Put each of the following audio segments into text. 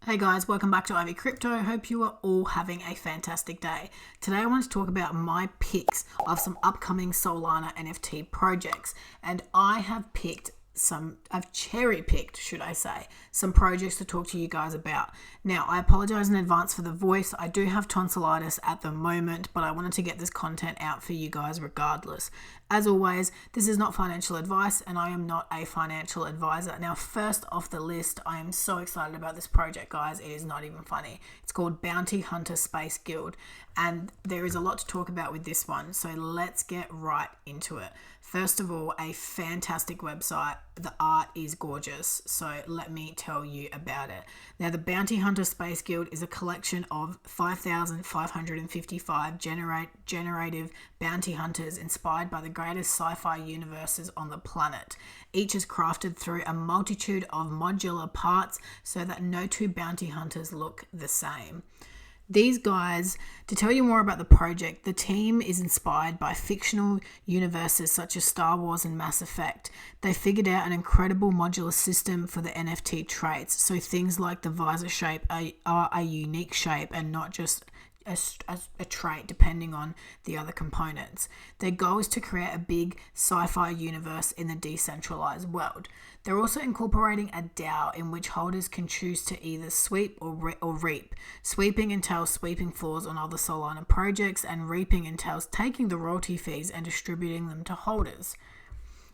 Hey guys, welcome back to Ivy Crypto. Hope you are all having a fantastic day. Today I want to talk about my picks of some upcoming Solana NFT projects. And I've cherry picked, should I say, some projects to talk to you guys about. Now, I apologize in advance for the voice. I do have tonsillitis at the moment, but I wanted to get this content out for you guys regardless. As always, this is not financial advice and I am not a financial advisor. Now, first off the list, I am so excited about this project, guys. It is not even funny. It's called Bounty Hunter Space Guild, and there is a lot to talk about with this one. So let's get right into it. First of all, a fantastic website. The art is gorgeous, so let me tell you about it. Now, the Bounty Hunter Space Guild is a collection of 5,555 generative bounty hunters inspired by the greatest sci-fi universes on the planet. Each is crafted through a multitude of modular parts so that no two bounty hunters look the same. These guys, to tell you more about the project, the team is inspired by fictional universes such as Star Wars and Mass Effect. They figured out an incredible modular system for the NFT traits, so things like the visor shape are a unique shape and not just a trait depending on the other components. Their goal is to create a big sci-fi universe in the decentralized world. They're also incorporating a DAO in which holders can choose to either sweep or reap. Sweeping entails sweeping floors on other Solana projects, and reaping entails taking the royalty fees and distributing them to holders.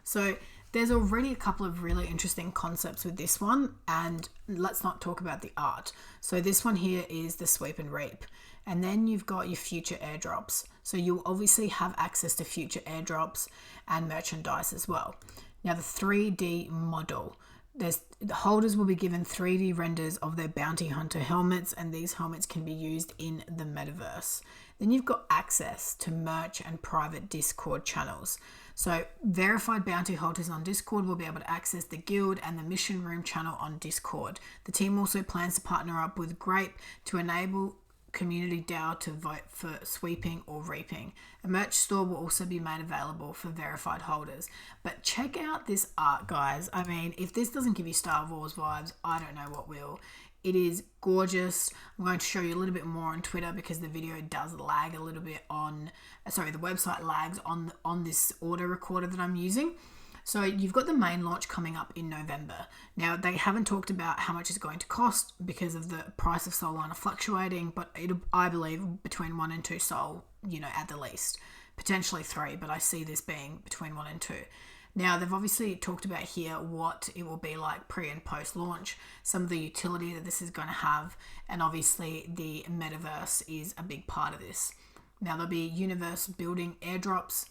So there's already a couple of really interesting concepts with this one, and let's not talk about the art. So this one here is the sweep and reap. And then you've got your future airdrops. So you'll obviously have access to future airdrops and merchandise as well. Now, the 3D model. The holders will be given 3D renders of their bounty hunter helmets, and these helmets can be used in the metaverse. Then you've got access to merch and private Discord channels. So verified bounty holders on Discord will be able to access the guild and the mission room channel on Discord. The team also plans to partner up with Grape to enable community DAO to vote for sweeping or reaping. A merch store will also be made available for verified holders. But check out this art, guys. I mean, if this doesn't give you Star Wars vibes, I don't know what will. It is gorgeous. I'm going to show you a little bit more on Twitter because the video does lag a little bit the website lags on this auto recorder that I'm using. So you've got the main launch coming up in November. Now, they haven't talked about how much it's going to cost because of the price of Solana fluctuating, but I believe between 1 and 2 Sol, at the least. Potentially 3, but I see this being between 1 and 2. Now, they've obviously talked about here what it will be like pre and post launch, some of the utility that this is going to have, and obviously the metaverse is a big part of this. Now, there'll be universe building airdrops.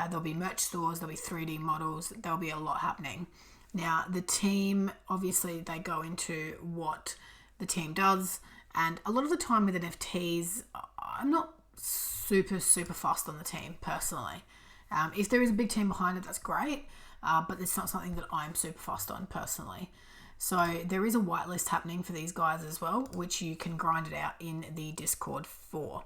There'll be merch stores, there'll be 3D models, there'll be a lot happening. Now, the team, obviously, they go into what the team does, and a lot of the time with NFTs, I'm not super fussed on the team, personally. If there is a big team behind it, that's great, but it's not something that I'm super fussed on, personally. So there is a whitelist happening for these guys as well, which you can grind it out in the Discord for.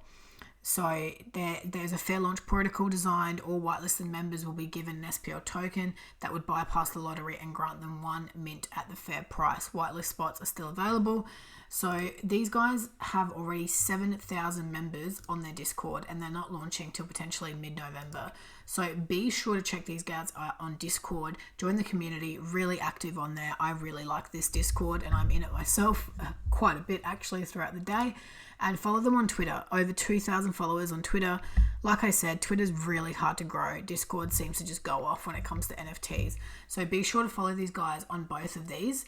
So there's a fair launch protocol designed. All whitelisted members will be given an SPL token that would bypass the lottery and grant them 1 mint at the fair price. Whitelist spots are still available. So these guys have already 7,000 members on their Discord, and they're not launching till potentially mid-November. So be sure to check these guys out on Discord. Join the community, really active on there. I really like this Discord, and I'm in it myself quite a bit actually throughout the day. And follow them on Twitter. Over 2,000 followers on Twitter. Like I said, Twitter's really hard to grow. Discord seems to just go off when it comes to NFTs. So be sure to follow these guys on both of these.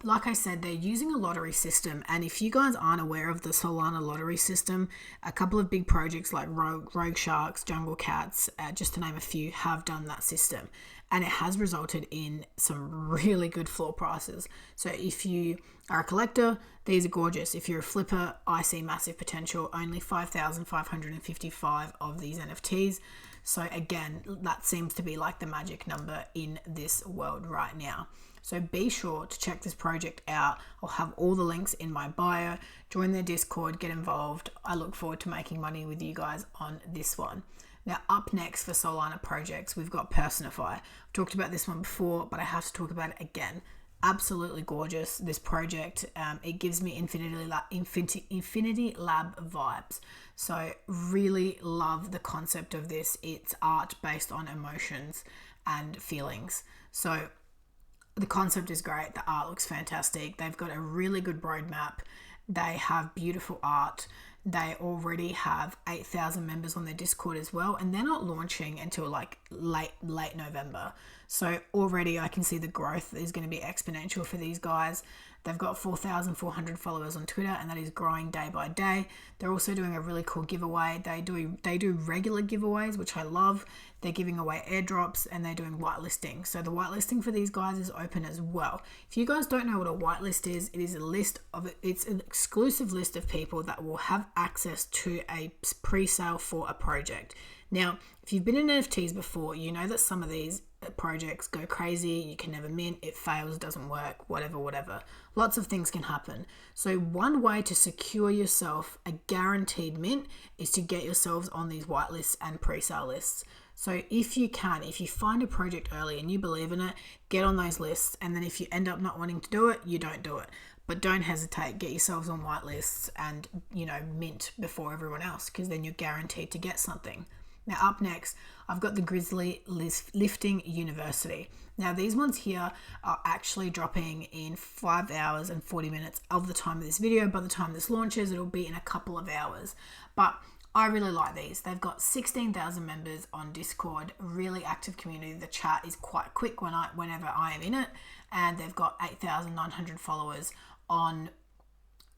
Like I said, they're using a lottery system, and if you guys aren't aware of the Solana lottery system, a couple of big projects like Rogue Sharks, Jungle Cats, just to name a few, have done that system, and it has resulted in some really good floor prices. So if you are a collector, these are gorgeous. If you're a flipper, I see massive potential. Only 5,555 of these NFTs. So again, that seems to be like the magic number in this world right now. So be sure to check this project out. I'll have all the links in my bio. Join their Discord, get involved. I look forward to making money with you guys on this one. Now, up next for Solana projects, we've got Personified. I've talked about this one before, but I have to talk about it again. absolutely gorgeous, this project. It gives me Infinity Lab vibes. So really love the concept of this. It's art based on emotions and feelings. So the concept is great. The art looks fantastic. They've got a really good roadmap. They have beautiful art. They already have 8,000 members on their Discord as well, and they're not launching until like late November. So already I can see the growth is going to be exponential for these guys. They've got 4,400 followers on Twitter, and that is growing day by day. They're also doing a really cool giveaway. They do regular giveaways, which I love. They're giving away airdrops, and they're doing whitelisting. So the whitelisting for these guys is open as well. If you guys don't know what a whitelist is, it's an exclusive list of people that will have access to a pre-sale for a project. Now, if you've been in NFTs before, you know that some of these projects go crazy, you can never mint, it fails, doesn't work, whatever. Lots of things can happen. So one way to secure yourself a guaranteed mint is to get yourselves on these whitelists and pre-sale lists. So if you find a project early and you believe in it, get on those lists. And then if you end up not wanting to do it, you don't do it. But don't hesitate, get yourselves on whitelists and, mint before everyone else, because then you're guaranteed to get something. Now up next, I've got the Grizzly Lifting University. Now these ones here are actually dropping in 5 hours and 40 minutes of the time of this video. By the time this launches, it'll be in a couple of hours. But I really like these. They've got 16,000 members on Discord, really active community. The chat is quite quick whenever I am in it. And they've got 8,900 followers on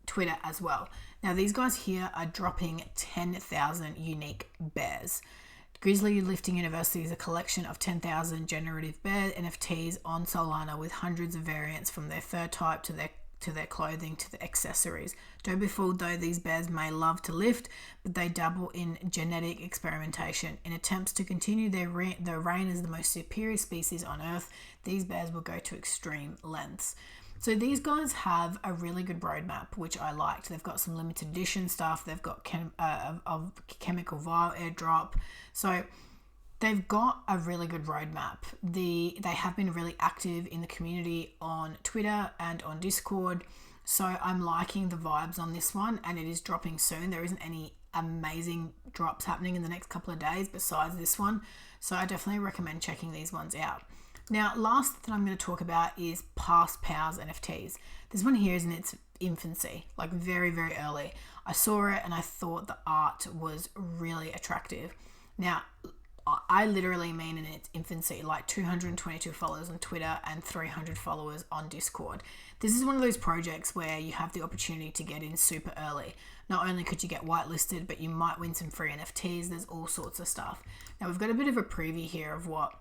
Twitter as well. Now these guys here are dropping 10,000 unique bears. Grizzly Lifting University is a collection of 10,000 generative bear NFTs on Solana with hundreds of variants from their fur type to their clothing to the accessories. Don't be fooled though, these bears may love to lift, but they dabble in genetic experimentation. In attempts to continue their reign as the most superior species on Earth, these bears will go to extreme lengths. So these guys have a really good roadmap, which I liked. They've got some limited edition stuff. They've got chemical vial airdrop. So they've got a really good roadmap. They have been really active in the community on Twitter and on Discord. So I'm liking the vibes on this one, and it is dropping soon. There isn't any amazing drops happening in the next couple of days besides this one. So I definitely recommend checking these ones out. Now, last that I'm going to talk about is Past Pals NFTs. This one here is in its infancy, like very, very early. I saw it and I thought the art was really attractive. Now, I literally mean in its infancy, like 222 followers on Twitter and 300 followers on Discord. This is one of those projects where you have the opportunity to get in super early. Not only could you get whitelisted, but you might win some free NFTs. There's all sorts of stuff. Now, we've got a bit of a preview here of what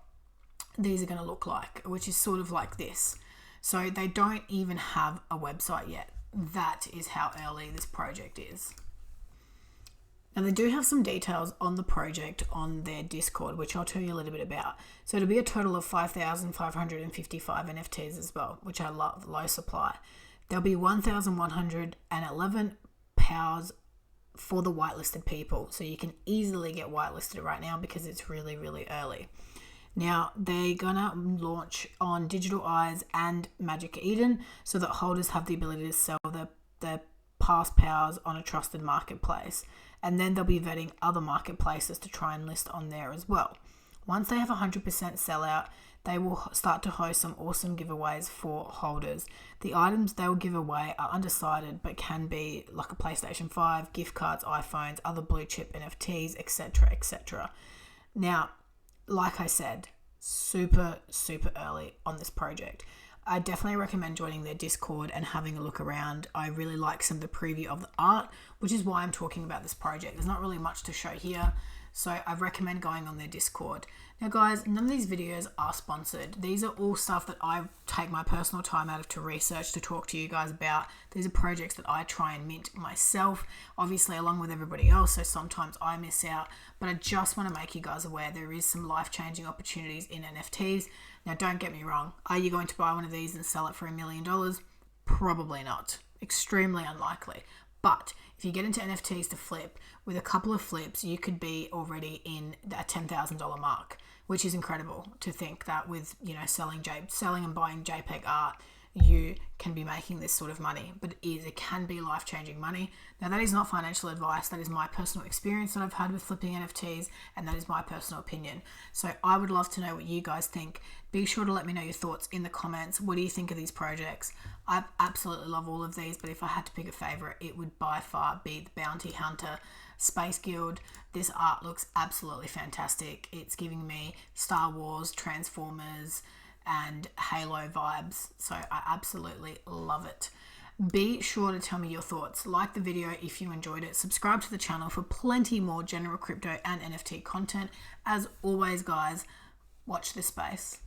these are going to look like, which is sort of like this. So they don't even have a website yet. That is how early this project is. Now they do have some details on the project on their Discord, which I'll tell you a little bit about. So it'll be a total of 5,555 NFTs as well, which I love, low supply. There'll be 1,111 POWs for the whitelisted people. So you can easily get whitelisted right now because it's really, really early. Now, they're going to launch on Digital Eyes and Magic Eden so that holders have the ability to sell their past powers on a trusted marketplace. And then they'll be vetting other marketplaces to try and list on there as well. Once they have 100% sellout, they will start to host some awesome giveaways for holders. The items they will give away are undecided, but can be like a PlayStation 5, gift cards, iPhones, other blue chip NFTs, etc., etc. Now, like I said, super, super early on this project. I definitely recommend joining their Discord and having a look around. I really like some of the preview of the art, which is why I'm talking about this project. There's not really much to show here, so I recommend going on their Discord. Now guys, none of these videos are sponsored. These are all stuff that I take my personal time out of to research, to talk to you guys about. These are projects that I try and mint myself, obviously along with everybody else, so sometimes I miss out, but I just want to make you guys aware there is some life-changing opportunities in NFTs. Now don't get me wrong, are you going to buy one of these and sell it for $1 million? Probably not. Extremely unlikely. But if you get into NFTs to flip, with a couple of flips, you could be already in a $10,000 mark, which is incredible to think that with, selling and buying JPEG art, you can be making this sort of money, but it can be life-changing money. Now, that is not financial advice. That is my personal experience that I've had with flipping NFTs, and that is my personal opinion. So I would love to know what you guys think. Be sure to let me know your thoughts in the comments. What do you think of these projects? I absolutely love all of these, but if I had to pick a favorite, it would by far be the Bounty Hunter Space Guild. This art looks absolutely fantastic. It's giving me Star Wars, Transformers, and Halo vibes. So I absolutely love it. Be sure to tell me your thoughts. Like the video if you enjoyed it. Subscribe to the channel for plenty more general crypto and NFT content. As always, guys, watch this space.